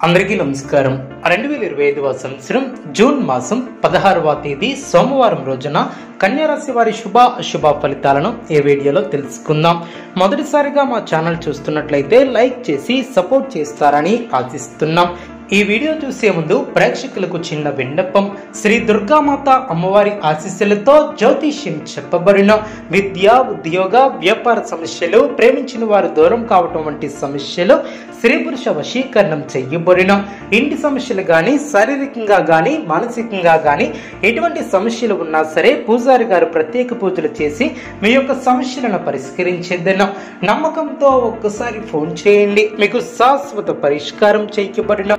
అందరికీ నమస్కారం. 2025వ సంవత్సరం జూన్ మాసం 16వ తేదీ సోమవారం రోజున కన్యా రాశి వారి శుభ అశుభ ఫలితాలను ఈ వీడియోలో తెలుసుకుందాం. మొదటిసారిగా మా ఛానల్ చూస్తున్నట్లయితే లైక్ చేసి సపోర్ట్ చేస్తారని ఆశిస్తున్నాం. ఈ వీడియో చూసే ముందు ప్రేక్షకులకు చిన్న విన్నపం. శ్రీ దుర్గామాత అమ్మవారి ఆశీస్సులతో జ్యోతిష్యం చెప్పబడిన విద్య, ఉద్యోగ, వ్యాపార సమస్యలు, ప్రేమించిన వారు దూరం కావటం వంటి సమస్యలు, స్త్రీ పురుష వశీకరణం చెయ్యబడిన ఇంటి సమస్యలు గాని, శారీరకంగా గాని, మానసికంగా గాని ఎటువంటి సమస్యలు ఉన్నా సరే పూజారి గారు ప్రత్యేక పూజలు చేసి మీ యొక్క సమస్యలను పరిష్కరించేదన్న నమ్మకంతో ఒక్కసారి ఫోన్ చేయండి. మీకు శాశ్వత పరిష్కారం చేయబడిన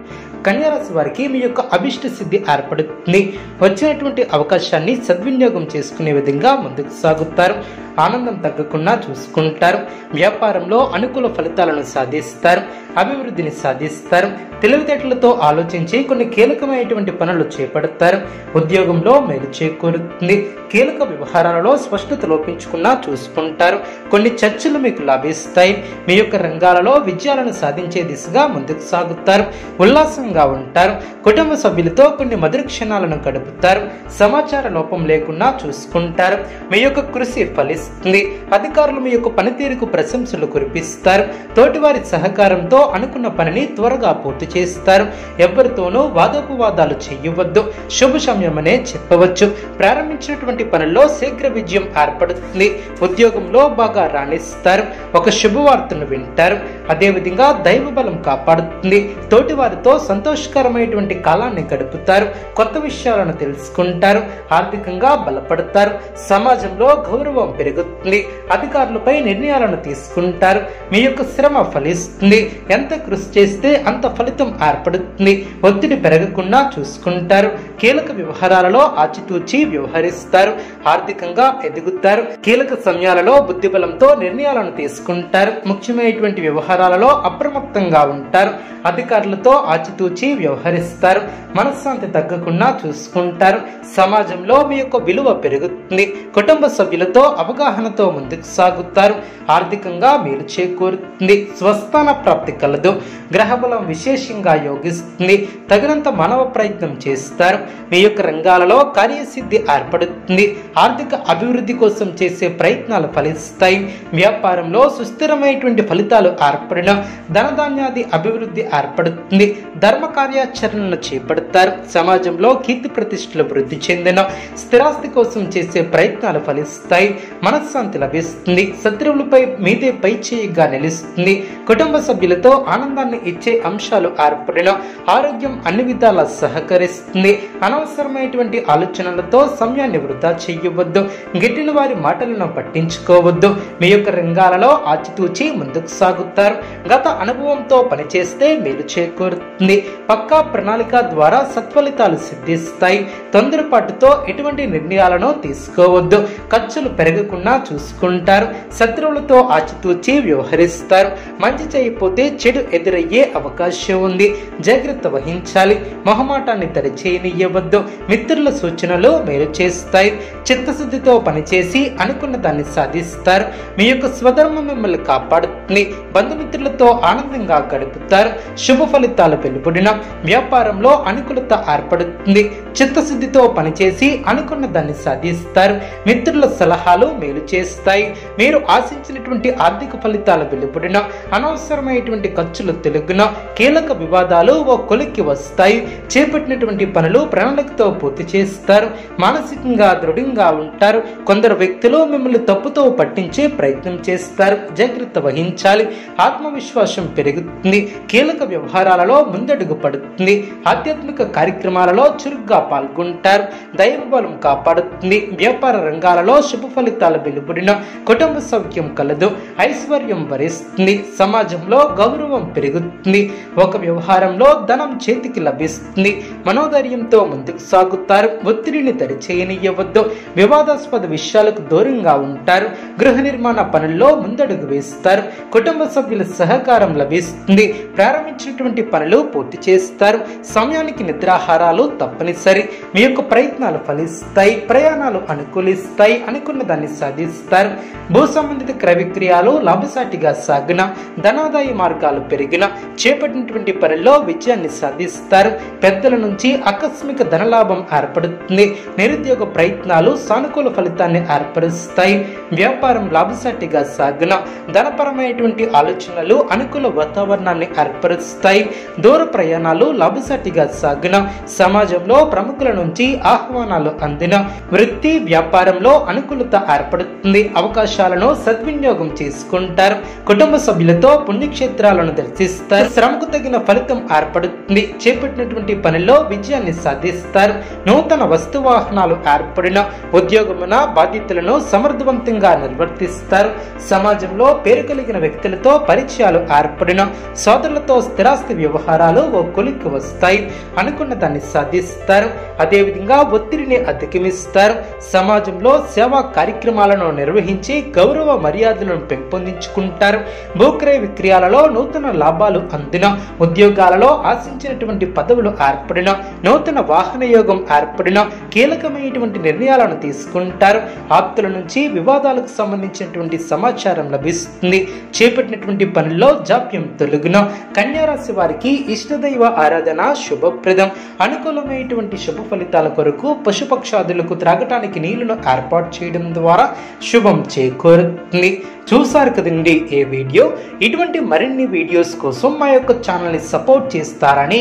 కన్యా రాశి వారికి మీ యొక్క అభిష్ట సిద్ధి ఏర్పడుతుంది. వచ్చినటువంటి అవకాశాన్ని సద్వినియోగం చేసుకునే విధంగా ముందుకు సాగుతారు. ఆనందం తగ్గకుండా చూసుకుంటారు. వ్యాపారంలో అనుకూల ఫలితాలను సాధిస్తారు. అభివృద్ధిని సాధిస్తారు. తెలివితేటలతో ఆలోచించి కొన్ని కీలకమైనటువంటి పనులు చేపడతారు. ఉద్యోగంలో మేలు చేకూరుతుంది. కీలక వ్యవహారాలలో స్పష్టత లోపించుకున్నా చూసుకుంటారు. కొన్ని చర్చలు మీకు లాభిస్తాయి. మీ యొక్క రంగాలలో విజయాలను సాధించే దిశగా ముందుకు సాగుతారు. ఉల్లాసంగా ఉంటారు. కుటుంబ సభ్యులతో కొన్ని మధుర క్షణాలను గడుపుతారు. సమాచార లోపం లేకుండా చూసుకుంటారు. మీ యొక్క కృషి ఫలిస్తుంది. అధికారులు మీ యొక్క పనితీరుకు ప్రశంసలు కురిపిస్తారు. తోటివారి సహకారంతో అనుకున్న పనిని త్వరగా పూర్తి చేస్తారు. ఎవరితోనూ వాదోపవాదాలు చేయవద్దు. శుభ సమయమనే చెప్పవచ్చు. ప్రారంభించినటువంటి పనుల్లో శీఘ్ర విజయం ఏర్పడుతుంది. ఉద్యోగంలో బాగా రాణిస్తారు. ఒక శుభవార్తను వింటారు. అదేవిధంగా దైవ బలం కాపాడుతుంది. తోటి వారితో సంతోషకరమైనటువంటి కాలాన్ని గడుపుతారు. కొత్త విషయాలను తెలుసుకుంటారు. ఆర్థికంగా బలపడతారు. సమాజంలో గౌరవం పెరుగుతుంది. అధికారులపై నిర్ణయాలను తీసుకుంటారు. మీ యొక్క శ్రమ ఫలిస్తుంది. ఎంత కృషి చేస్తే అంత ఫలితం ఏర్పడుతుంది. ఒత్తిడి పెరగకుండా చూసుకుంటారు. కీలక వ్యవహారాలలో ఆచితూచి వ్యవహరిస్తారు. ఆర్థికంగా ఎదుగుతారు. కీలక సమయాలలో బుద్ధిబలంతో నిర్ణయాలను తీసుకుంటారు. ముఖ్యమైనటువంటి వ్యవహారాలలో అప్రమత్తంగా ఉంటారు. అధికారులతో ఆచితూచి వ్యవహరిస్తారు. మనశ్శాంతి తగ్గకుండా చూసుకుంటారు. సమాజంలో మీ యొక్క విలువ పెరుగుతుంది. కుటుంబ సభ్యులతో అవగాహనతో ముందుకు సాగుతారు. ఆర్థికంగా మేలు చేకూరుతుంది. స్వస్థాన ప్రాప్తి కలదు. గ్రహబలం విశేషంగా యోగిస్తుంది. తగినంత మానవ ప్రయత్నం చేస్తారు. మీ యొక్క రంగాలలో కార్యసిద్ధి ఏర్పడుతుంది. ఆర్థిక అభివృద్ధి కోసం చేసే ప్రయత్నాలు ఫలిస్తాయి. వ్యాపారంలో సుస్థిరమైనటువంటి ఫలితాలు ఏర్పడిన ధనధాన్యాది అభివృద్ధి ఏర్పడుతుంది. ధర్మ కార్యాచరణను చేపడతారు. సమాజంలో కీర్తి ప్రతిష్టలు వృద్ధి చెందిన స్థిరాస్తి కోసం చేసే ప్రయత్నాలు ఫలిస్తాయి. మనశ్శాంతి లభిస్తుంది. శత్రువులపై మీదే పై చేయిగా నిలుస్తుంది. కుటుంబ సభ్యులతో ఆనందాన్ని ఇచ్చే అంశాలు ఏర్పడిన ఆరోగ్యం అన్ని విధాలా సహకరిస్తుంది. అనవసరమైనటువంటి ఆలోచనలతో సమయాన్ని వృధా చేయవద్దు. గిట్టిన వారి మాటలను పట్టించుకోవద్దు. మీ యొక్క రంగాలలో ఆచితూచి ముందుకు సాగుతారు. గత అనుభవంతో పనిచేస్తే మేలు చేకూరుతుంది. పక్కా ప్రణాళిక ద్వారా సత్ఫలితాలు సిద్ధిస్తాయి. తొందరపాటుతో ఎటువంటి నిర్ణయాలను తీసుకోవద్దు. ఖర్చులు పెరగకుండా చూసుకుంటారు. శత్రువులతో ఆచితూచి వ్యవహరిస్తారు. మంచి చేయకపోతే చెడు ఎదురయ్యే అవకాశం ఉంది. జాగ్రత్త వహించాలి. మొహమాటాన్ని తరిచేయనివ్వద్దు. మిత్రుల సూచనలు మేలు చేస్తాయి. చిత్తశుద్ధితో పనిచేసి అనుకున్న దాన్ని సాధిస్తారు. మీ యొక్క స్వధర్మం మిమ్మల్ని కాపాడుతుంది. బంధుమిత్రులతో ఆనందంగా గడుపుతారు. శుభ ఫలితాలు వెలువడిన వ్యాపారంలో అనుకూలత ఏర్పడుతుంది. చిత్తశుద్ధితో పనిచేసి అనుకున్న దాన్ని సాధిస్తారు. మిత్రుల సలహాలు మేలు చేస్తాయి. మీరు ఆశించినటువంటి ఆర్థిక ఫలితాలు వెలువడిన అనవసరమైనటువంటి ఖర్చులు తెలుగున కీలక వివాదాలు ఓ కొలిక్కి వస్తాయి. చేపట్టినటువంటి పనులు ప్రణాళికతో పూర్తి చేస్తారు. మానసికంగా దృఢంగా ఉంటారు. కొందరు వ్యక్తులు మిమ్మల్ని తప్పుతో పట్టించే ప్రయత్నం చేస్తారు. జాగ్రత్త వహించాలి. ఆత్మవిశ్వాసం పెరుగుతుంది. కీలక వ్యవహారాలలో ముందడుగు పడుతుంది. ఆధ్యాత్మిక కార్యక్రమాలలో చురుగ్గా పాల్గొంటారు. దైవ బలం కాపాడుతుంది. వ్యాపార రంగాలలో శుభ ఫలితాలు వెలువడిన కుటుంబ సౌఖ్యం కలదు. ఐశ్వర్యం వరిస్తుంది. సమాజంలో గౌరవం పెరుగుతుంది. ఒక వ్యవహారంలో ధనం చేతికి లభిస్తుంది. మనోధైర్యంతో ముందుకు సాగుతారు. ఒత్తిడిని దరిచేయనివ్వద్దు. వివాదాస్పద విషయాలకు దూరంగా ఉంటారు. గృహ నిర్మాణ పనుల్లో ముందడుగు వేస్తారు. కుటుంబ సభ్యుల సహకారం లభిస్తుంది. ప్రారంభించినటువంటి పనులు పూర్తి చేస్తారు. సమయానికి నిద్రాహారాలు తప్పనిసరి. మీ యొక్క ప్రయత్నాలు ఫలిస్తాయి. ప్రయాణాలు అనుకూలిస్తాయి. అనుకున్న దాన్ని సాధిస్తారు. భూ సంబంధిత క్రయ విక్రయాలు లాభసాటిగా సాగిన, ధనాదాయ మార్గాలు పెరిగిన, చేపట్టినటువంటి పనుల్లో విజయాన్ని సాధిస్తారు. పెద్దల నుంచి ఆకస్మిక ధనలాభం ఏర్పడుతుంది. నిరుద్యోగ ప్రయత్నాలు సానుకూల ఫలితాన్ని ఏర్పరుస్తాయి. వ్యాపారం లాభసాటిగా సాగిన, ధనపరమైనటువంటి ఆలోచనలు అనుకూల వాతావరణాన్ని ఏర్పరుస్తాయి. దూర ప్రయాణాలు లాభసాటిగా సాగిన, సమాజంలో ప్రముఖుల నుంచి ఆహ్వానాలు అందిన, వృత్తి వ్యాపారంలో అనుకూలత ఏర్పడుతుంది. అవకాశాలను సద్వినియోగం చేసుకుంటారు. కుటుంబ సభ్యులతో పుణ్యక్షేత్రాలను దర్శిస్తారు. శ్రమకు తగిన ఫలితం ఏర్పడుతుంది. చేపట్టినటువంటి పనిలో విజయాన్ని సాధిస్తారు. నూతన వస్తు వాహనాలు ఏర్పడిన, ఉద్యోగమున బాధ్యతలను సమర్థవంతంగా నిర్వర్తిస్తారు. సమాజంలో పేరు కలిగిన వ్యక్తులతో పరిచయాలు ఏర్పడిన, సోదరులతో స్థిరాస్తి వ్యవహారాలు ఓ కొలిక్కి వస్తాయి. అనుకున్న దాన్ని సాధిస్తారు. అదేవిధంగా ఒత్తిడిని అధిగమిస్తారు. సమాజంలో సేవా కార్యక్రమాలను నిర్వహించి గౌరవ మర్యాదలను పెంపొందించుకుంటారు. భూక్రయ విక్రయాలలో నూతన లాభాలు అందిన, ఉద్యోగాలలో ఆశించినటువంటి పదవులు ఏర్పడిన, నూతన వాహన యోగం ఏర్పడిన, కీలకమైనటువంటి నిర్ణయాలను తీసుకుంటారు. ఆప్తుల నుంచి వివాదాలకు సంబంధించినటువంటి సమాచారం లభిస్తుంది. చేపట్టినటువంటి పనుల్లో జాప్యం తొలగున. కన్యారాశి వారికి ఇష్టదైవ ఆరాధన శుభప్రదం. అనుకూలమైనటువంటి శుభ ఫలితాల కొరకు పశుపక్షాదులకు త్రాగటానికి నీళ్లను ఏర్పాటు చేయడం ద్వారా శుభం చేకూరుతుంది. చూసారు కదండి ఈ వీడియో. ఇటువంటి మరిన్ని వీడియోస్ కోసం మా యొక్క ఛానల్ని సపోర్ట్ చేస్తారని